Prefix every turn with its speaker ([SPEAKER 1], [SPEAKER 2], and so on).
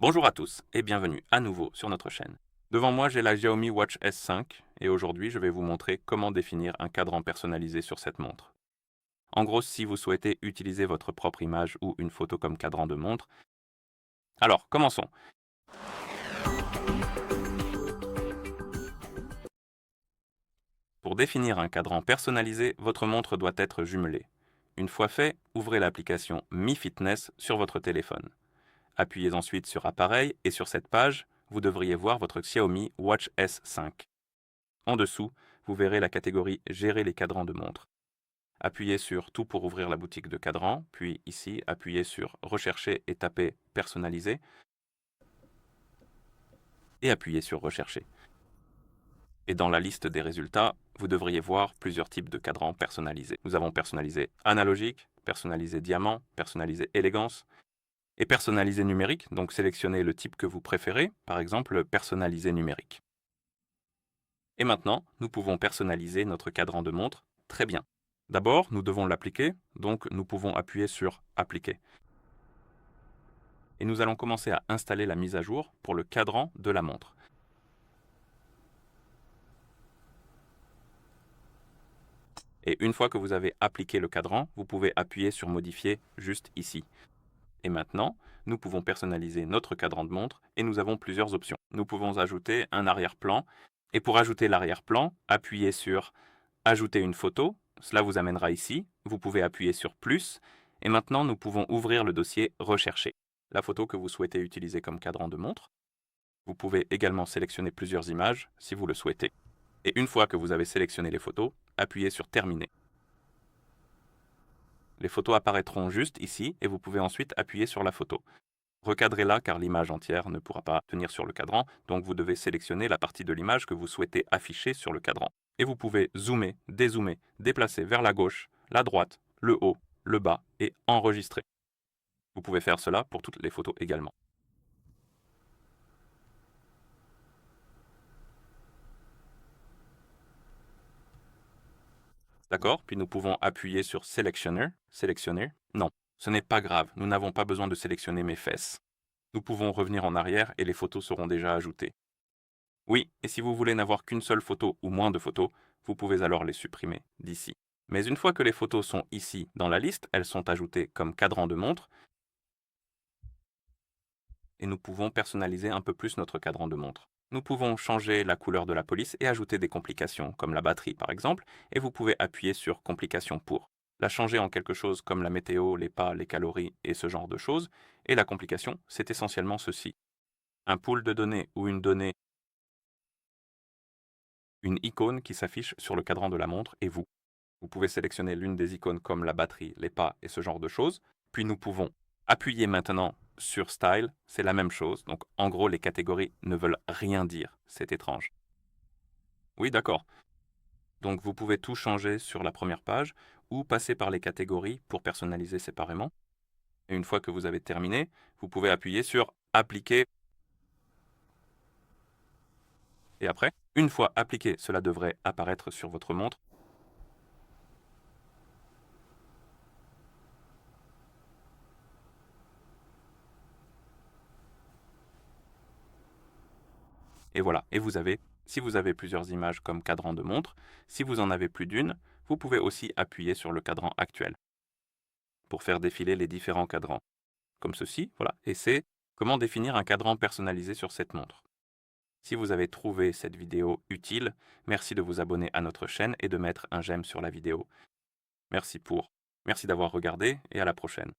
[SPEAKER 1] Bonjour à tous et bienvenue à nouveau sur notre chaîne. Devant moi, j'ai la Xiaomi Watch S5 et aujourd'hui, je vais vous montrer comment définir un cadran personnalisé sur cette montre. En gros, si vous souhaitez utiliser votre propre image ou une photo comme cadran de montre. Alors, commençons. Pour définir un cadran personnalisé, votre montre doit être jumelée. Une fois fait, ouvrez l'application Mi Fitness sur votre téléphone. Appuyez ensuite sur Appareil et sur cette page, vous devriez voir votre Xiaomi Watch S5. En dessous, vous verrez la catégorie Gérer les cadrans de montre. Appuyez sur Tout pour ouvrir la boutique de cadrans, puis ici, appuyez sur Rechercher et tapez Personnaliser, et appuyez sur Rechercher. Et dans la liste des résultats, vous devriez voir plusieurs types de cadrans personnalisés. Nous avons personnalisé analogique, personnalisé diamant, personnalisé élégance, et personnalisé numérique, donc sélectionnez le type que vous préférez, par exemple personnalisé numérique. Et maintenant, nous pouvons personnaliser notre cadran de montre très bien. D'abord, nous devons l'appliquer, donc nous pouvons appuyer sur Appliquer. Et nous allons commencer à installer la mise à jour pour le cadran de la montre. Et une fois que vous avez appliqué le cadran, vous pouvez appuyer sur Modifier juste ici. Et maintenant, nous pouvons personnaliser notre cadran de montre et nous avons plusieurs options. Nous pouvons ajouter un arrière-plan. Et pour ajouter l'arrière-plan, appuyez sur Ajouter une photo. Cela vous amènera ici. Vous pouvez appuyer sur Plus. Et maintenant, nous pouvons ouvrir le dossier Rechercher. La photo que vous souhaitez utiliser comme cadran de montre. Vous pouvez également sélectionner plusieurs images si vous le souhaitez. Et une fois que vous avez sélectionné les photos, appuyez sur Terminer. Les photos apparaîtront juste ici et vous pouvez ensuite appuyer sur la photo. Recadrez-la car l'image entière ne pourra pas tenir sur le cadran, donc vous devez sélectionner la partie de l'image que vous souhaitez afficher sur le cadran. Et vous pouvez zoomer, dézoomer, déplacer vers la gauche, la droite, le haut, le bas et enregistrer. Vous pouvez faire cela pour toutes les photos également. D'accord? Puis nous pouvons appuyer sur Selectioner. Sélectionner. Non, ce n'est pas grave, nous n'avons pas besoin de sélectionner mes fesses. Nous pouvons revenir en arrière et les photos seront déjà ajoutées. Oui, et si vous voulez n'avoir qu'une seule photo ou moins de photos, vous pouvez alors les supprimer d'ici. Mais une fois que les photos sont ici dans la liste, elles sont ajoutées comme cadran de montre et nous pouvons personnaliser un peu plus notre cadran de montre. Nous pouvons changer la couleur de la police et ajouter des complications, comme la batterie par exemple, et vous pouvez appuyer sur Complications pour. La changer en quelque chose comme la météo, les pas, les calories et ce genre de choses, et la complication, c'est essentiellement ceci. Un pool de données ou une donnée, une icône qui s'affiche sur le cadran de la montre et vous. Vous pouvez sélectionner l'une des icônes comme la batterie, les pas et ce genre de choses, puis nous pouvons appuyer maintenant sur Style, c'est la même chose, donc en gros les catégories ne veulent rien dire, c'est étrange. Oui, d'accord. Donc vous pouvez tout changer sur la première page ou passer par les catégories pour personnaliser séparément. Et une fois que vous avez terminé, vous pouvez appuyer sur Appliquer. Et après, une fois appliqué, cela devrait apparaître sur votre montre. Et voilà, et si vous avez plusieurs images comme cadran de montre, si vous en avez plus d'une, vous pouvez aussi appuyer sur le cadran actuel pour faire défiler les différents cadrans. Comme ceci, voilà, et c'est comment définir un cadran personnalisé sur cette montre. Si vous avez trouvé cette vidéo utile, merci de vous abonner à notre chaîne et de mettre un j'aime sur la vidéo. Merci d'avoir regardé et à la prochaine.